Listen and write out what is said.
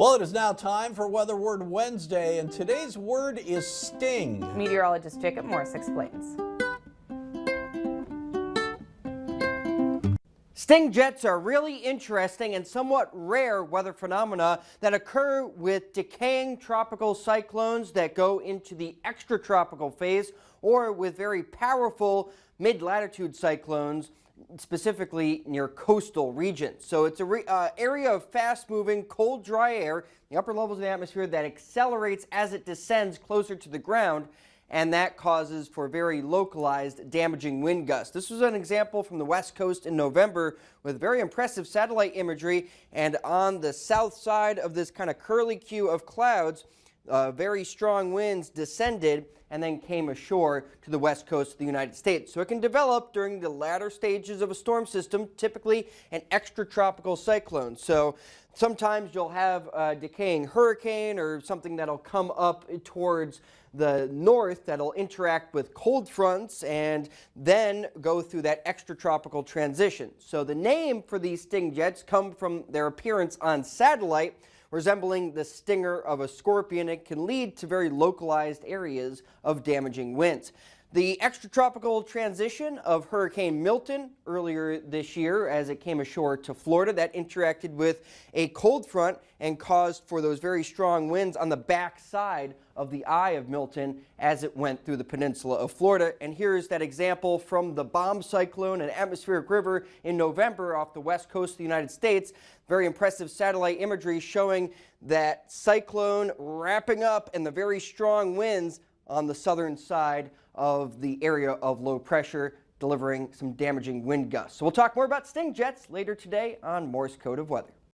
Well, it is now time for Weather Word Wednesday, and today's word is sting. Meteorologist Jacob Morris explains. Sting jets are really interesting and somewhat rare weather phenomena that occur with decaying tropical cyclones that go into the extratropical phase, or with very powerful mid-latitude cyclones, specifically near coastal regions. So it's an area of fast-moving, cold, dry air in the upper levels of the atmosphere that accelerates as it descends closer to the ground, and that causes for very localized damaging wind gusts. This was an example from the West Coast in November with very impressive satellite imagery, and on the south side of this kind of curlicue of clouds, very strong winds descended and then came ashore to the west coast of the United States. So it can develop during the latter stages of a storm system, typically an extratropical cyclone. So sometimes you'll have a decaying hurricane or something that'll come up towards the north that'll interact with cold fronts and then go through that extratropical transition. So the name for these sting jets come from their appearance on satellite, resembling the stinger of a scorpion. It can lead to very localized areas of damaging winds. The extratropical transition of Hurricane Milton earlier this year, as it came ashore to Florida, that interacted with a cold front and caused for those very strong winds on the back side of the eye of Milton as it went through the peninsula of Florida. And here's that example from the bomb cyclone and atmospheric river in November off the west coast of the United States. Very impressive satellite imagery showing that cyclone wrapping up and the very strong winds on the southern side of the area of low pressure, delivering some damaging wind gusts. So we'll talk more about sting jets later today on Morse Code of Weather.